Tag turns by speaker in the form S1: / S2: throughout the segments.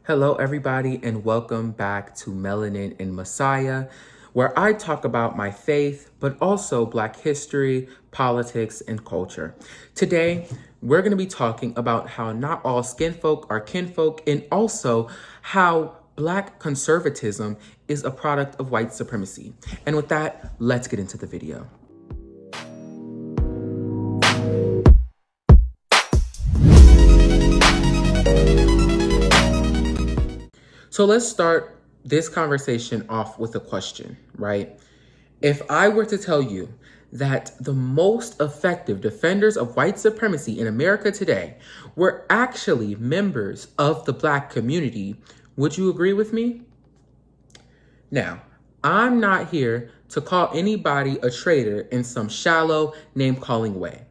S1: Hello, everybody, and welcome back to Melanin and Messiah, where I talk about my faith, but also Black history, politics, and culture. Today, we're going to be talking about how not all skin folk are kinfolk, and also how Black conservatism is a product of white supremacy. And with that, let's get into the video. So let's start this conversation off with a question, right? If I were to tell you that the most effective defenders of white supremacy in America today were actually members of the Black community, would you agree with me? Now, I'm not here to call anybody a traitor in some shallow name-calling way.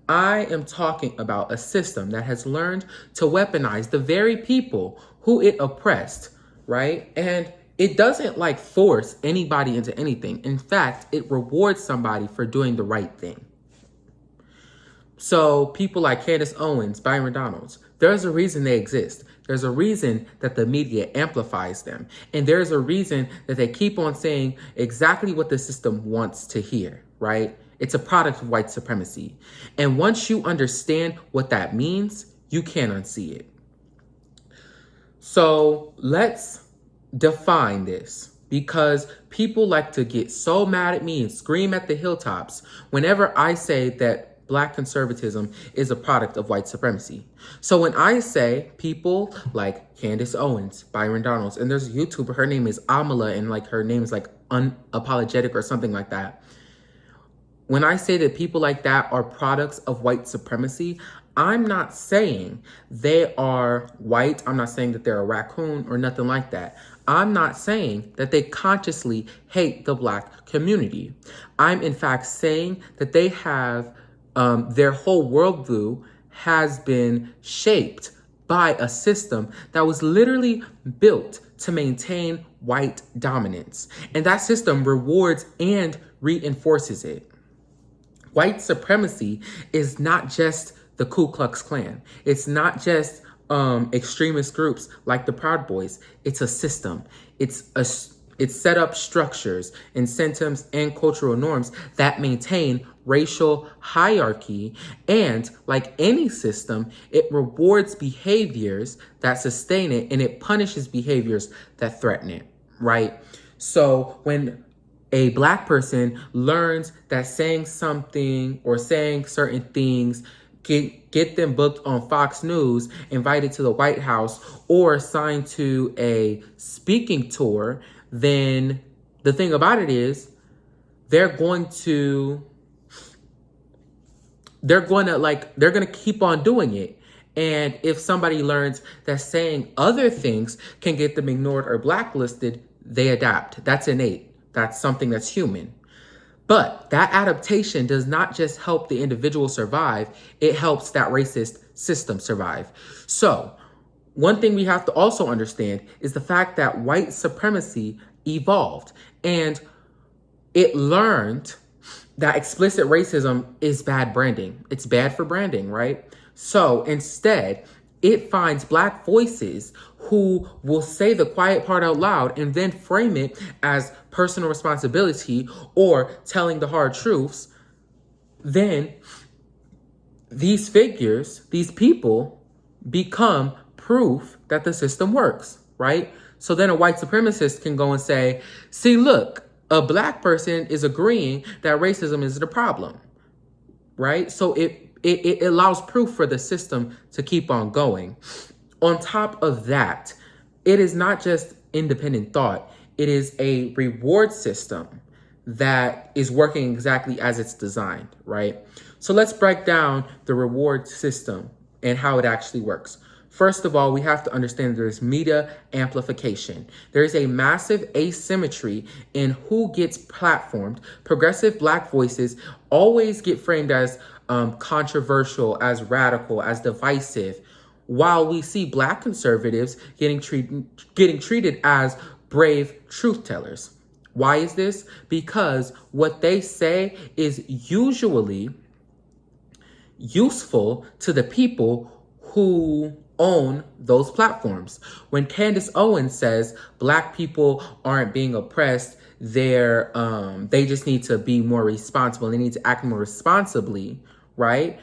S1: I am talking about a system that has learned to weaponize the very people who it oppressed, right? And it doesn't force anybody into anything. In fact, it rewards somebody for doing the right thing. So people like Candace Owens, Byron Donalds, there's a reason they exist. There's a reason that the media amplifies them. And there's a reason that they keep on saying exactly what the system wants to hear, right? It's a product of white supremacy. And once you understand what that means, you can't unsee it. So let's define this, because people like to get so mad at me and scream at the hilltops whenever I say that Black conservatism is a product of white supremacy. So when I say people like Candace Owens, Byron Donalds, and there's a YouTuber, her name is Amala, and her name is unapologetic or something like that. When I say that people like that are products of white supremacy, I'm not saying they are white. I'm not saying that they're a raccoon or nothing like that. I'm not saying that they consciously hate the Black community. I'm in fact saying that they have their whole worldview has been shaped by a system that was literally built to maintain white dominance. And that system rewards and reinforces it. White supremacy is not just the Ku Klux Klan. It's not just extremist groups like the Proud Boys. It's a system. It's set up structures, incentives, and cultural norms that maintain racial hierarchy. And like any system, it rewards behaviors that sustain it, and it punishes behaviors that threaten it, right? So when a Black person learns that saying something or saying certain things get them booked on Fox News, invited to the White House, or signed to a speaking tour, then the thing about it is they're going to keep on doing it. And if somebody learns that saying other things can get them ignored or blacklisted, they adapt. That's innate. That's something that's human. But that adaptation does not just help the individual survive, it helps that racist system survive. So one thing we have to also understand is the fact that white supremacy evolved, and it learned that explicit racism is bad branding. It's bad for branding, right? So instead, it finds Black voices who will say the quiet part out loud and then frame it as personal responsibility or telling the hard truths. Then these figures, these people, become proof that the system works, right? So then a white supremacist can go and say, see, look, a Black person is agreeing that racism is the problem, right? So it allows proof for the system to keep on going. On top of that, it is not just independent thought. It is a reward system that is working exactly as it's designed, right? So let's break down the reward system and how it actually works. First of all, we have to understand there's media amplification. There is a massive asymmetry in who gets platformed. Progressive Black voices always get framed as controversial, as radical, as divisive, while we see Black conservatives getting treated as brave truth tellers. Why is this? Because what they say is usually useful to the people who own those platforms. When Candace Owens says Black people aren't being oppressed, they just need to be more responsible. They need to act more responsibly, right?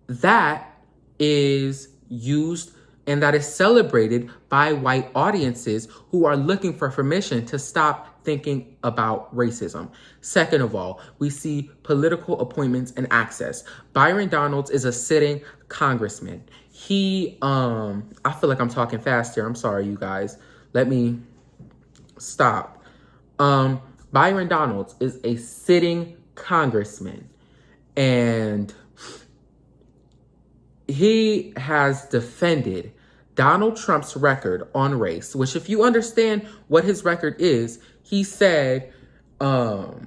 S1: That is used and that is celebrated by white audiences who are looking for permission to stop thinking about racism. Second of all, we see political appointments and access. Byron Donalds is a sitting congressman. I feel like I'm talking fast here. I'm sorry, you guys. Let me stop. Byron Donalds is a sitting congressman, and he has defended Donald Trump's record on race, which, if you understand what his record is, he said about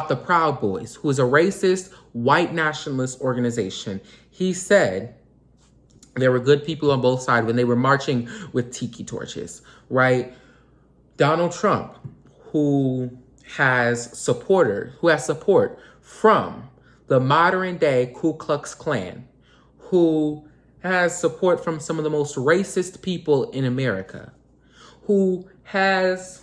S1: the Proud Boys, who is a racist white nationalist organization. He said there were good people on both sides when they were marching with tiki torches, right? Donald Trump, who has support from the modern day Ku Klux Klan, who has support from some of the most racist people in America, who has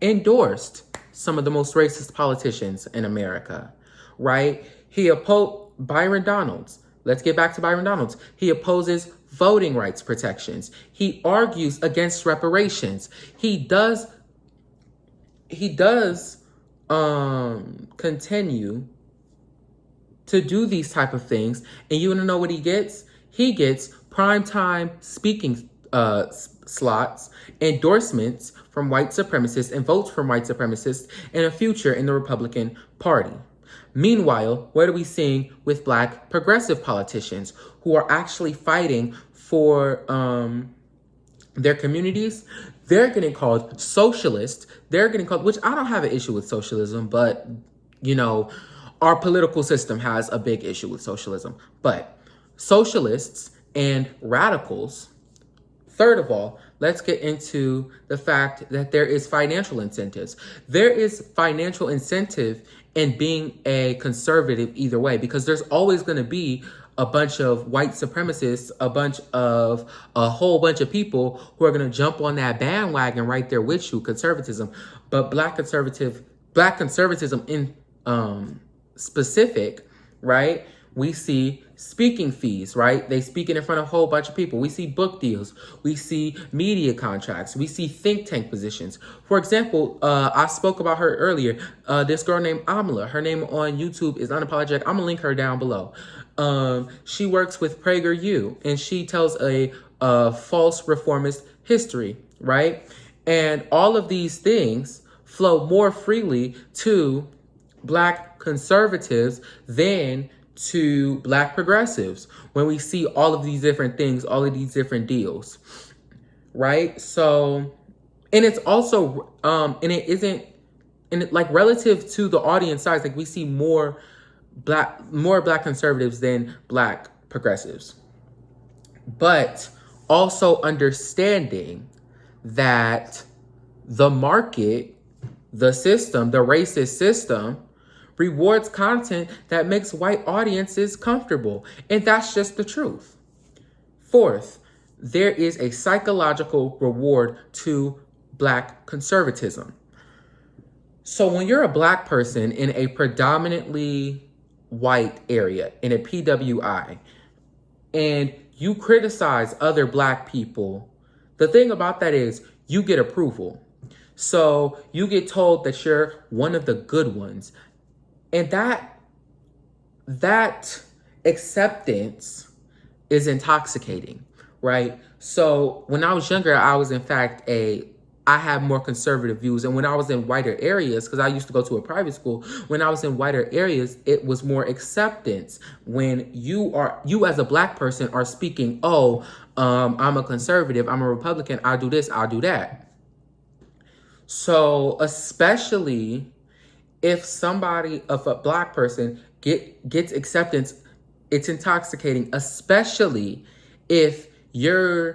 S1: endorsed some of the most racist politicians in America, right? He opposed Byron Donalds. Let's get back to Byron Donalds. He opposes voting rights protections. He argues against reparations. He does continue to do these type of things. And you want to know what he gets? He gets primetime speaking slots, endorsements from white supremacists, and votes from white supremacists, and a future in the Republican Party. Meanwhile, what are we seeing with Black progressive politicians who are actually fighting for their communities? They're getting called socialist. They're getting called, which I don't have an issue with socialism, but, you know, our political system has a big issue with socialism. But socialists and radicals, third of all, let's get into the fact that there is financial incentives. There is financial incentive in being a conservative either way, because there's always going to be a bunch of white supremacists, a whole bunch of people who are going to jump on that bandwagon right there with you, conservatism. But black conservatism in specific, right? We see speaking fees, right? They speak in front of a whole bunch of people. We see book deals. We see media contracts. We see think tank positions. For example, I spoke about her earlier. This girl named Amala. Her name on YouTube is Unapologetic. I'm gonna link her down below. She works with PragerU, and she tells a false reformist history, right? And all of these things flow more freely to Black conservatives than to Black progressives when we see all of these different things, all of these different deals, right? So, and it's also, and it isn't, and it, like, relative to the audience size, like, we see more Black conservatives than Black progressives. But also understanding that the market, the system, the racist system, rewards content that makes white audiences comfortable. And that's just the truth. Fourth, there is a psychological reward to Black conservatism. So when you're a Black person in a predominantly white area, in a PWI, and you criticize other Black people, the thing about that is you get approval. So you get told that you're one of the good ones. And that acceptance is intoxicating, right? So when I was younger, I was in fact I had more conservative views. And when I was in whiter areas, because I used to go to a private school, when I was in whiter areas, it was more acceptance. When you as a Black person are speaking, I'm a conservative, I'm a Republican, I'll do this, I'll do that. So especially if a Black person gets acceptance, it's intoxicating, especially if you've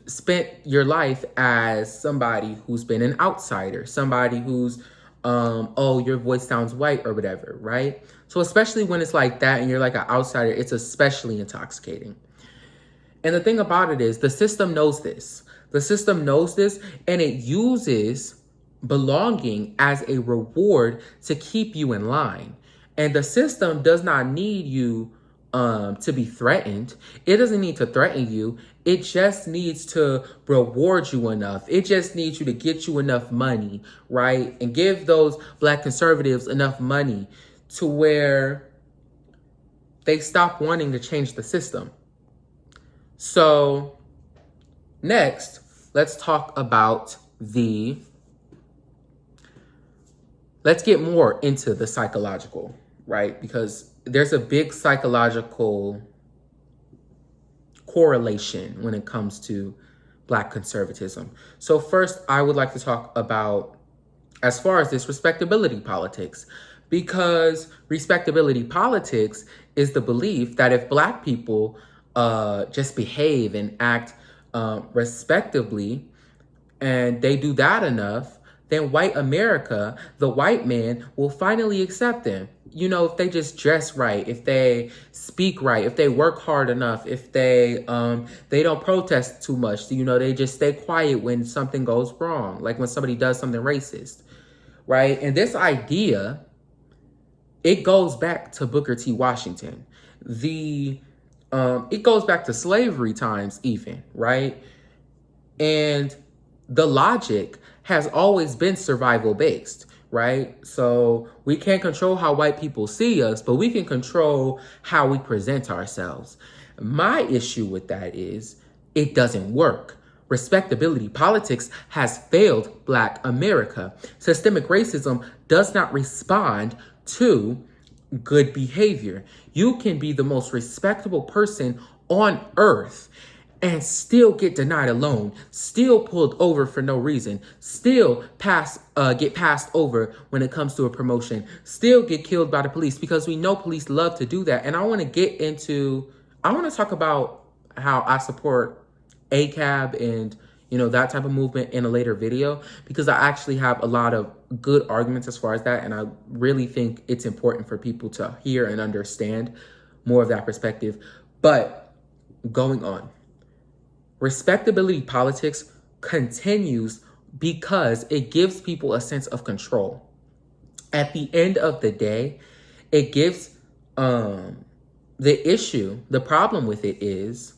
S1: spent your life as somebody who's been an outsider, somebody who's, your voice sounds white or whatever, right? So especially when it's like that and you're like an outsider, it's especially intoxicating. And the thing about it is the system knows this. The system knows this, and it uses belonging as a reward to keep you in line. And the system does not need you to be threatened. It doesn't need to threaten you. It just needs to reward you enough. It just needs you to get you enough money, right? And give those Black conservatives enough money to where they stop wanting to change the system. So next, let's talk about let's get more into the psychological, right? Because there's a big psychological correlation when it comes to Black conservatism. So first, I would like to talk about, as far as this, respectability politics, because respectability politics is the belief that if Black people just behave and act respectably, and they do that enough, then white America, the white man, will finally accept them. You know, if they just dress right, if they speak right, if they work hard enough, if they don't protest too much, you know, they just stay quiet when something goes wrong, like when somebody does something racist, right? And this idea, it goes back to Booker T. Washington. It goes back to slavery times even, right? And the logic has always been survival based, right? So we can't control how white people see us, but we can control how we present ourselves. My issue with that is it doesn't work. Respectability politics has failed Black America. Systemic racism does not respond to good behavior. You can be the most respectable person on earth and still get denied a loan, still pulled over for no reason, still get passed over when it comes to a promotion, still get killed by the police, because we know police love to do that. And I want to talk about how I support ACAB and, you know, that type of movement in a later video, because I actually have a lot of good arguments as far as that. And I really think it's important for people to hear and understand more of that perspective. But going on, respectability politics continues because it gives people a sense of control. At the end of the day, it gives the problem with it is,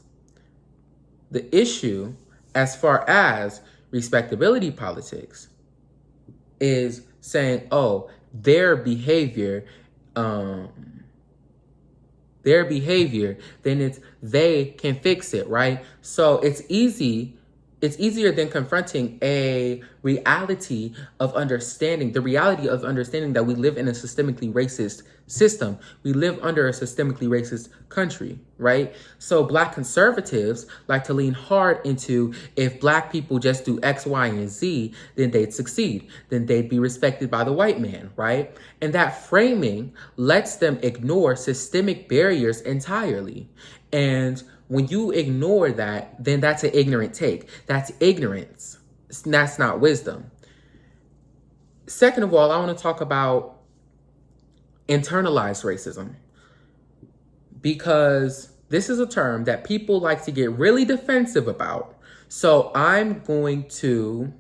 S1: the issue as far as respectability politics is saying, oh, their behavior, then it's they can fix it, right? So it's easier than confronting a reality of understanding, the reality of understanding that we live in a systemically racist system. We live under a systemically racist country, right? So Black conservatives like to lean hard into, if Black people just do X, Y, and Z, then they'd succeed. Then they'd be respected by the white man, right? And that framing lets them ignore systemic barriers entirely. And when you ignore that, then that's an ignorant take. That's ignorance. That's not wisdom. Second of all, I want to talk about internalized racism, because this is a term that people like to get really defensive about. So I'm going to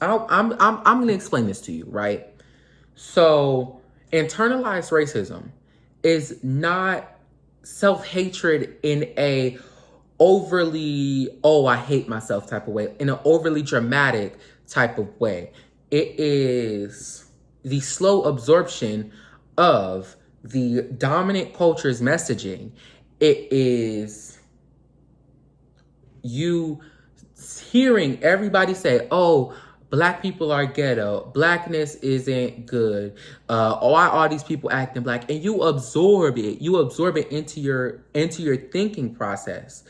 S1: explain this to you, right? So internalized racism is not self-hatred in a overly, oh, I hate myself type of way, in an overly dramatic type of way. It is the slow absorption of the dominant culture's messaging. It is you hearing everybody say, oh, Black people are ghetto, Blackness isn't good, why are these people acting Black? And you absorb it into your thinking process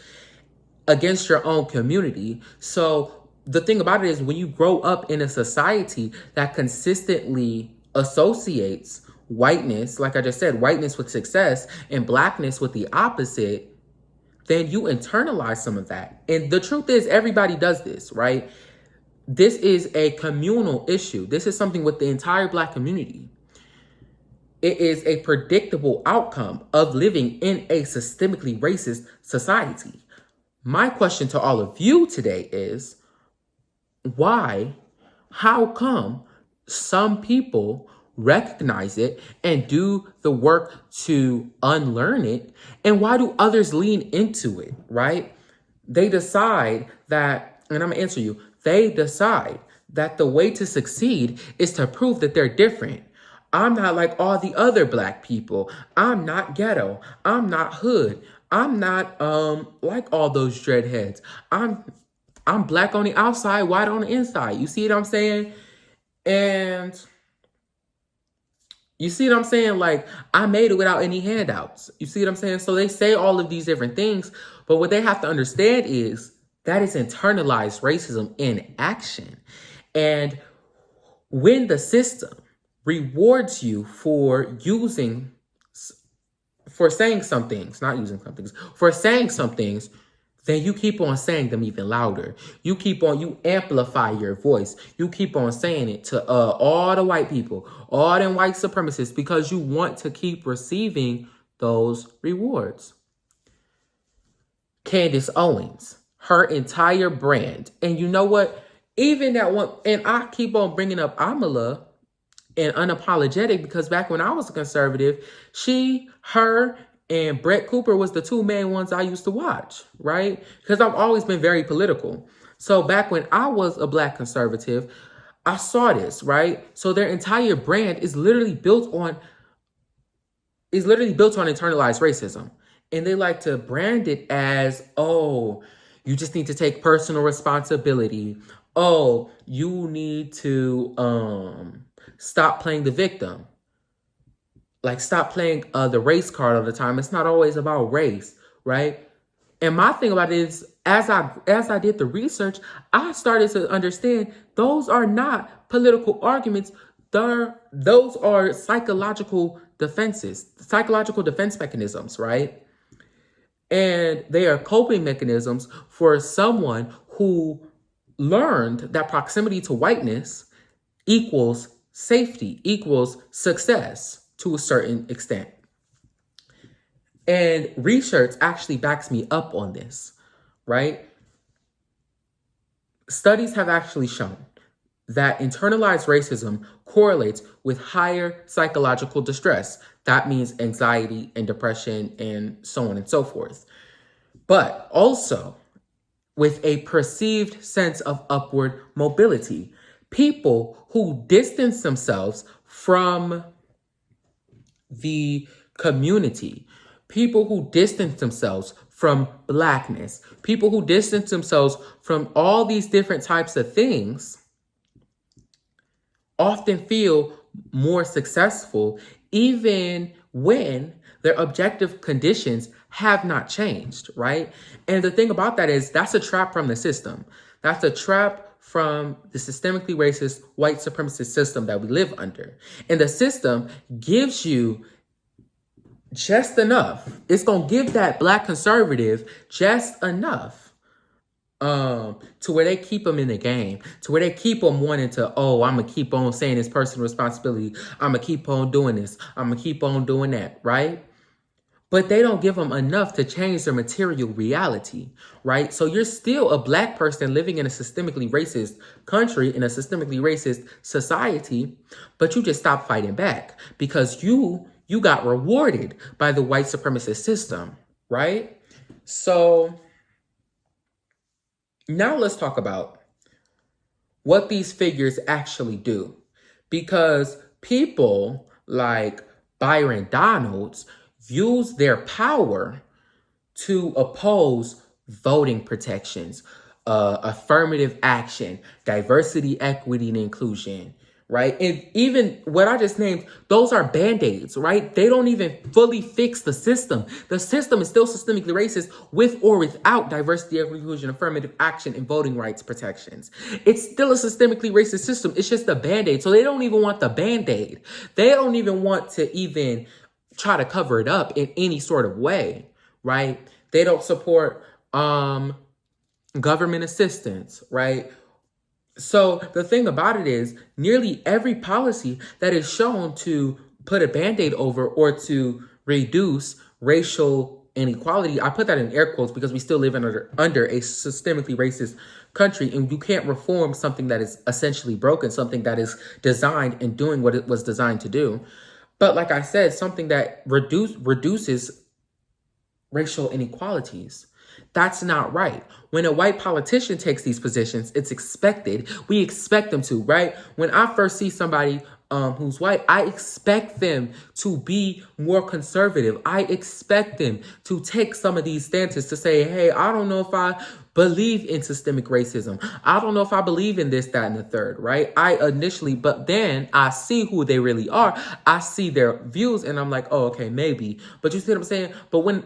S1: against your own community. So the thing about it is, when you grow up in a society that consistently associates whiteness, like I just said, whiteness with success and Blackness with the opposite, then you internalize some of that. And the truth is, everybody does this, right? This is a communal issue. This is something with the entire Black community. It is a predictable outcome of living in a systemically racist society. My question to all of you today is why, how come some people recognize it and do the work to unlearn it? And why do others lean into it, right? They decide that, and I'm gonna answer you, they decide that the way to succeed is to prove that they're different. I'm not like all the other black people. I'm not ghetto. I'm not hood. I'm not like all those dreadheads. I'm black on the outside, white on the inside. You see what I'm saying? And you see what I'm saying? Like, I made it without any handouts. You see what I'm saying? So they say all of these different things, but what they have to understand is that is internalized racism in action. And when the system rewards you for saying some things, not using some things, for saying some things, then you keep on saying them even louder. You amplify your voice. You keep on saying it to all the white people, all them white supremacists, because you want to keep receiving those rewards. Candace Owens, her entire brand. And you know what? Even that one, and I keep on bringing up Amala and Unapologetic because back when I was a conservative, her, and Brett Cooper was the two main ones I used to watch, right? Because I've always been very political. So back when I was a black conservative, I saw this, right? So their entire brand is literally built on internalized racism. And they like to brand it as, oh, you just need to take personal responsibility. Oh, you need to stop playing the victim. Like, stop playing the race card all the time. It's not always about race, right? And my thing about it is, as I did the research, I started to understand those are not political arguments. Those are psychological defense mechanisms, right? And they are coping mechanisms for someone who learned that proximity to whiteness equals safety, equals success to a certain extent. And research actually backs me up on this, right? Studies have actually shown that internalized racism correlates with higher psychological distress. That means anxiety and depression and so on and so forth. But also with a perceived sense of upward mobility. People who distance themselves from the community, people who distance themselves from blackness, people who distance themselves from all these different types of things often feel more successful even when their objective conditions have not changed, right? And the thing about that is that's a trap from the system. That's a trap from the systemically racist white supremacist system that we live under. And the system gives you just enough. It's going to give that black conservative just enough to where they keep them in the game, to where they keep them wanting to, oh, I'm going to keep on saying this personal responsibility. I'm going to keep on doing this. I'm going to keep on doing that, right? But they don't give them enough to change their material reality, right? So you're still a black person living in a systemically racist country, in a systemically racist society, but you just stop fighting back because you got rewarded by the white supremacist system, right? So now let's talk about what these figures actually do. Because people like Byron Donalds use their power to oppose voting protections, affirmative action, diversity, equity, and inclusion, right? And even what I just named, those are band-aids, right? They don't even fully fix the system. The system is still systemically racist with or without diversity, equity, inclusion, affirmative action, and voting rights protections. It's still a systemically racist system. It's just a band-aid. So they don't even want the band-aid. They don't even want to even try to cover it up in any sort of way, right? They don't support government assistance, right? So the thing about it is nearly every policy that is shown to put a band-aid over or to reduce racial inequality. I put that in air quotes because we still live under a systemically racist country, and you can't reform something that is essentially broken, something that is designed and doing what it was designed to do. But like I said, something that reduces racial inequalities. That's not right. When a white politician takes these positions, it's expected. We expect them to, right? When I first see somebody who's white, I expect them to be more conservative. I expect them to take some of these stances to say, hey, I don't know if I believe in systemic racism. I don't know if I believe in this, that, and the third, right? But then I see who they really are. I see their views and I'm like, oh, okay, maybe. But you see what I'm saying? But when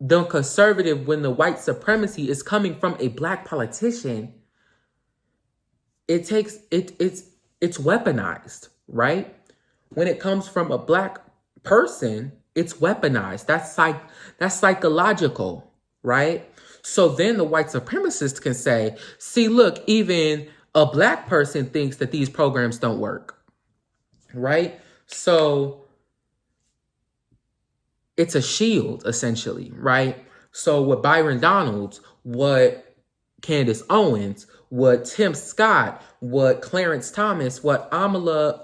S1: the white supremacy is coming from a black politician, it's weaponized, right? When it comes from a black person, it's weaponized. That's psychological, right? So then the white supremacists can say, see, look, even a black person thinks that these programs don't work, right? So it's a shield, essentially, right? So what Byron Donalds, what Candace Owens, what Tim Scott, what Clarence Thomas, what Amala,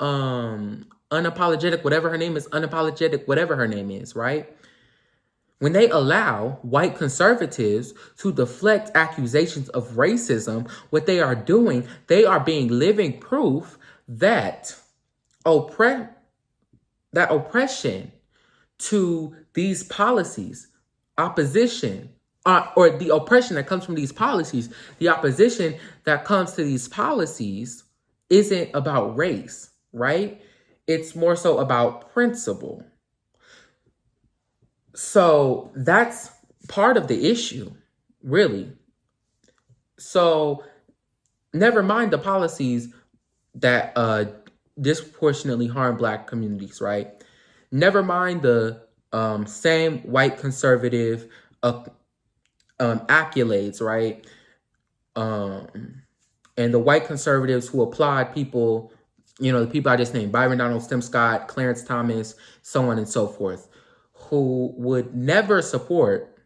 S1: whatever her name is, right? When they allow white conservatives to deflect accusations of racism, what they are doing, they are being living proof that oppression to these policies, opposition, or the oppression that comes from these policies, the opposition that comes to these policies isn't about race, right? It's more so about principle. So that's part of the issue, really. So never mind the policies that disproportionately harm black communities, right? Never mind the same white conservative accolades, right? And the white conservatives who applaud people, the people I just named, Byron Donalds, Tim Scott, Clarence Thomas, so on and so forth, who would never support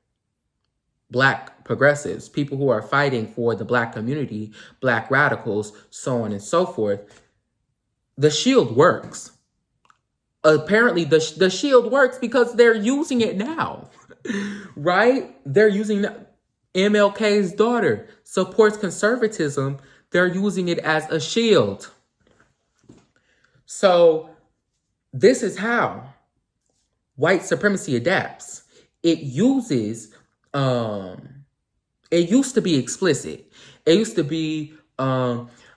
S1: black progressives, people who are fighting for the black community, black radicals, so on and so forth. The shield works. Apparently, the shield works because they're using it now, right? They're using MLK's daughter supports conservatism. They're using it as a shield. So this is how white supremacy adapts. It uses, it used to be explicit. It used to be,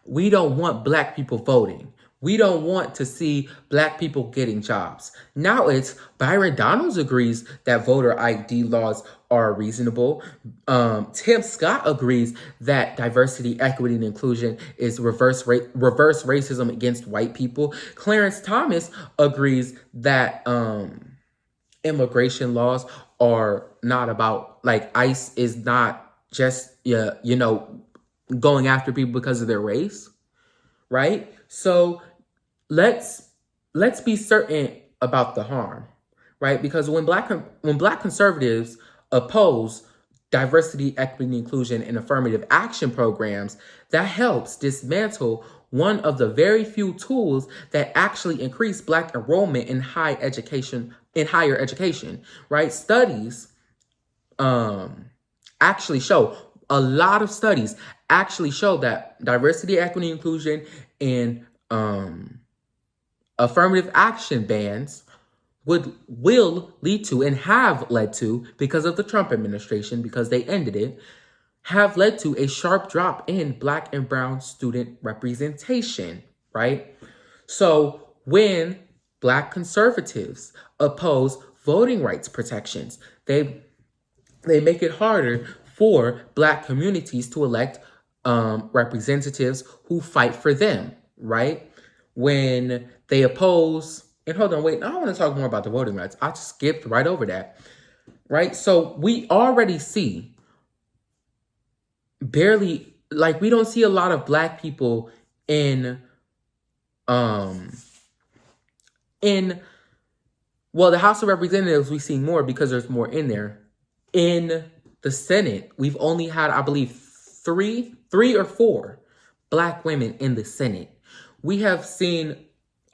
S1: we don't want black people voting. We don't want to see black people getting jobs. Now it's Byron Donalds agrees that voter ID laws are reasonable. Tim Scott agrees that diversity, equity, and inclusion is reverse racism against white people. Clarence Thomas agrees that immigration laws are not about, like, ICE is not just, going after people because of their race, right? So let's be certain about the harm, right? Because when black conservatives oppose diversity, equity, inclusion, and affirmative action programs, that helps dismantle one of the very few tools that actually increase black enrollment in higher education, right? Studies actually show, a lot of studies actually show that diversity, equity, inclusion, and affirmative action bans will lead to, and have led to, because of the Trump administration, because they ended it, have led to a sharp drop in black and brown student representation, right? So when black conservatives oppose voting rights protections, they make it harder for black communities to elect representatives who fight for them, right? When they oppose, and hold on, wait, I want to talk more about the voting rights. I just skipped right over that, right? So we already see we don't see a lot of black people in Well, the House of Representatives, we've seen more because there's more in there. In the Senate, we've only had, I believe, three or four Black women in the Senate. We have seen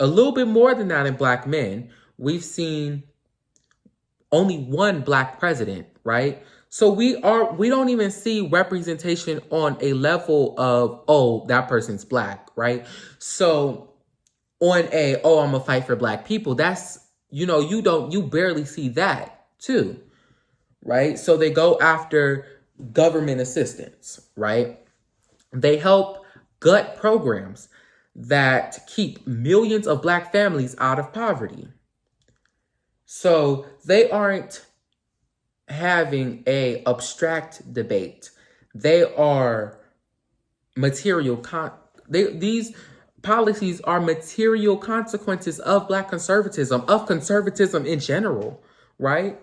S1: a little bit more than that in Black men. We've seen only one Black president, right? So we don't even see representation on a level of, oh, that person's Black, right? So on I'm gonna fight for Black people, that's, you barely see that too, right? So they go after government assistance, right? They help gut programs that keep millions of Black families out of poverty. So they aren't having a abstract debate. They are these policies are material consequences of Black conservatism, of conservatism in general, right?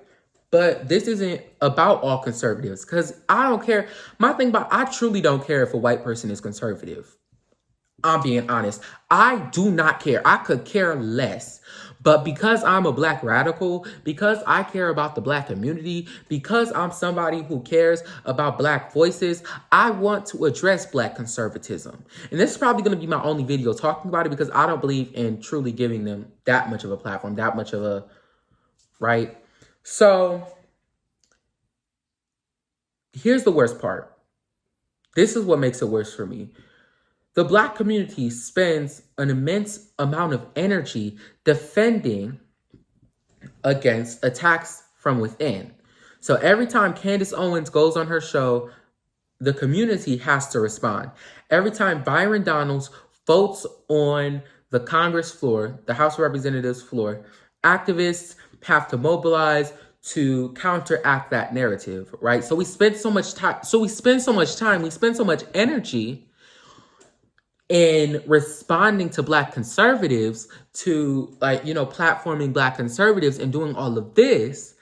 S1: But this isn't about all conservatives, because I don't care. I truly don't care if a white person is conservative. I'm being honest. I do not care. I could care less. But because I'm a Black radical, because I care about the Black community, because I'm somebody who cares about Black voices, I want to address Black conservatism. And this is probably going to be my only video talking about it, because I don't believe in truly giving them that much of a platform, that much of a, right? So here's the worst part. This is what makes it worse for me. The Black community spends an immense amount of energy defending against attacks from within. So every time Candace Owens goes on her show, the community has to respond. Every time Byron Donalds votes on the Congress floor, the House of Representatives floor, activists have to mobilize to counteract that narrative, right? So we spend so much energy in responding to Black conservatives, to platforming Black conservatives and doing all of this,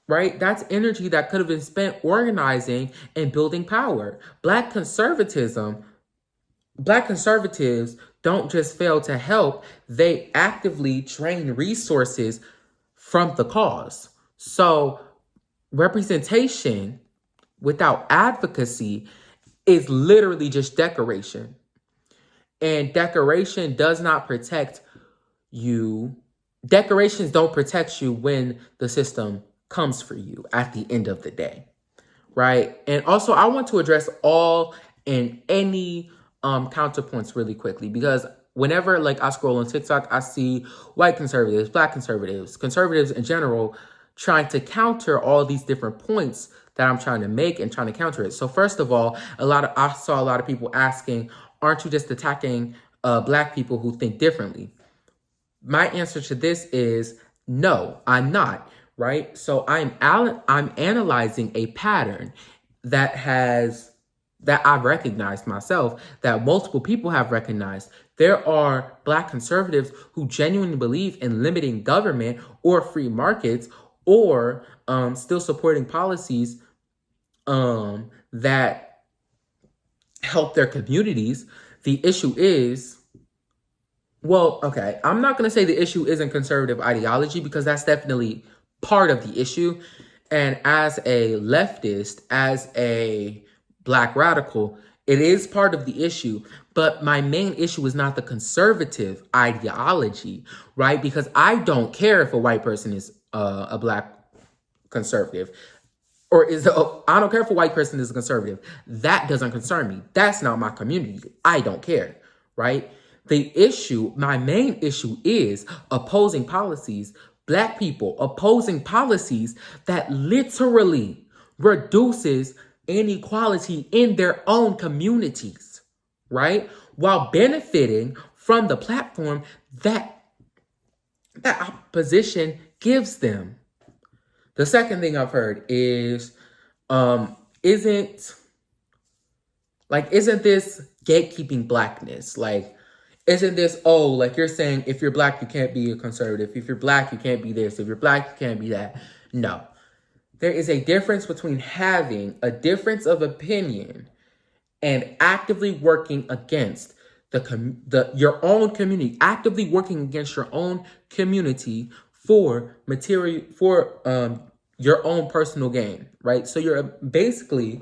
S1: right? That's energy that could have been spent organizing and building power. Black conservatives don't just fail to help, they actively drain resources from the cause. So representation without advocacy is literally just decoration. And decoration does not protect you. Decorations don't protect you when the system comes for you at the end of the day, right? And also, I want to address all and any counterpoints really quickly, because whenever I scroll on TikTok, I see white conservatives, Black conservatives, conservatives in general, trying to counter all these different points that I'm trying to make and trying to counter it. So first of all, I saw a lot of people asking, aren't you just attacking Black people who think differently? My answer to this is no, I'm not, right? So I'm analyzing a pattern that I've recognized myself, that multiple people have recognized. There are Black conservatives who genuinely believe in limiting government or free markets, or still supporting policies that help their communities. The issue is, I'm not going to say the issue isn't conservative ideology, because that's definitely part of the issue. And as a leftist, as a Black radical, it is part of the issue. But my main issue is not the conservative ideology, right? Because I don't care if a white person is a Black conservative. I don't care if a white person is a conservative. That doesn't concern me. That's not my community. I don't care, right? My main issue is opposing policies, Black people opposing policies that literally reduces inequality in their own communities, right? While benefiting from the platform that opposition gives them. The second thing I've heard is, isn't this gatekeeping Blackness? Isn't this, you're saying if you're Black, you can't be a conservative. If you're Black, you can't be this. If you're Black, you can't be that. No. There is a difference between having a difference of opinion and actively working against your own community, actively working against your own community for material, for your own personal gain, right? So you're basically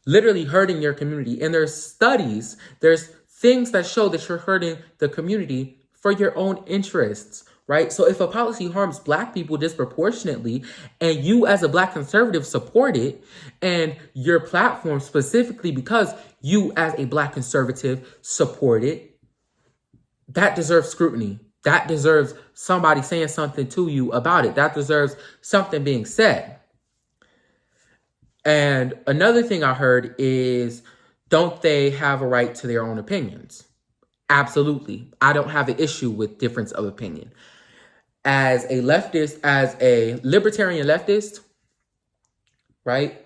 S1: literally hurting your community. And there's studies, there's things that show that you're hurting the community for your own interests, right? So if a policy harms Black people disproportionately and you as a Black conservative support it, and your platform specifically because you as a Black conservative support it, that deserves scrutiny. That deserves somebody saying something to you about it. That deserves something being said. And another thing I heard is, don't they have a right to their own opinions? Absolutely. I don't have an issue with difference of opinion. As a leftist, as a libertarian leftist, right?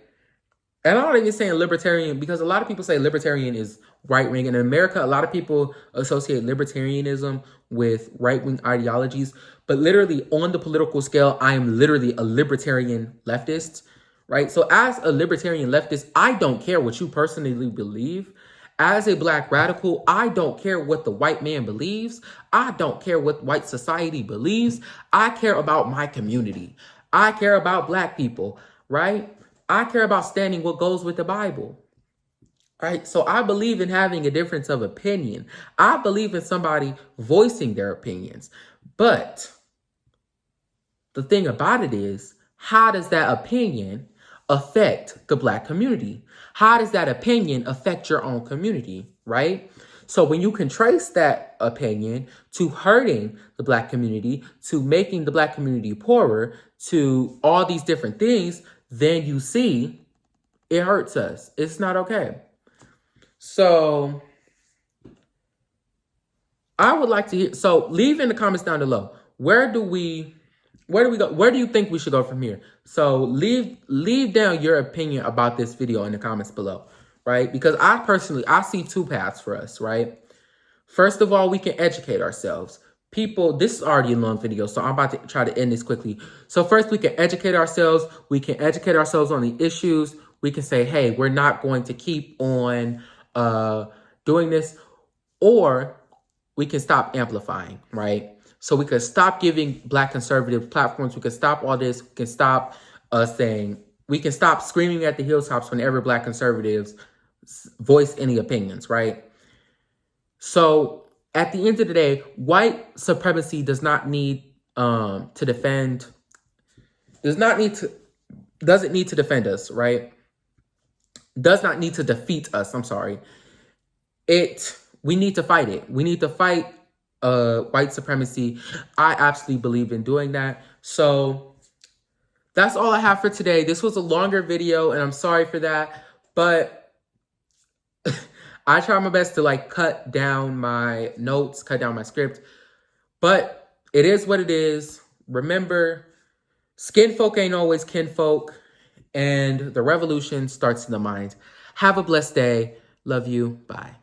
S1: And I'm not even saying libertarian because a lot of people say libertarian is right-wing. And in America, a lot of people associate libertarianism with right-wing ideologies. But literally on the political scale, I am literally a libertarian leftist, right? So as a libertarian leftist, I don't care what you personally believe. As a Black radical, I don't care what the white man believes. I don't care what white society believes. I care about my community. I care about Black people, right? I care about standing what goes with the Bible, right? So I believe in having a difference of opinion. I believe in somebody voicing their opinions. But the thing about it is, how does that opinion affect the Black community? How does that opinion affect your own community, right? So when you can trace that opinion to hurting the Black community, to making the Black community poorer, to all these different things, then you see it hurts us. It's not okay. So I would like to hear, so leave in the comments down below. Where do we go? Where do you think we should go from here? So leave down your opinion about this video in the comments below, right? Because I see two paths for us, right? First of all, we can educate ourselves. People, this is already a long video, so I'm about to try to end this quickly. So first, we can educate ourselves. We can educate ourselves on the issues. We can say, hey, we're not going to keep on doing this. Or we can stop amplifying, right? So we could stop giving Black conservative platforms. We could stop all this. We can stop we can stop screaming at the hilltops whenever Black conservatives voice any opinions, right? So at the end of the day, white supremacy doesn't need to defend us, right? Does not need to defeat us. I'm sorry. We need to fight it. We need to fight white supremacy. I absolutely believe in doing that. So that's all I have for today. This was a longer video, and I'm sorry for that, but I try my best to cut down my notes, cut down my script, but it is what it is. Remember, skin folk ain't always kinfolk, and the revolution starts in the mind. Have a blessed day. Love you. Bye.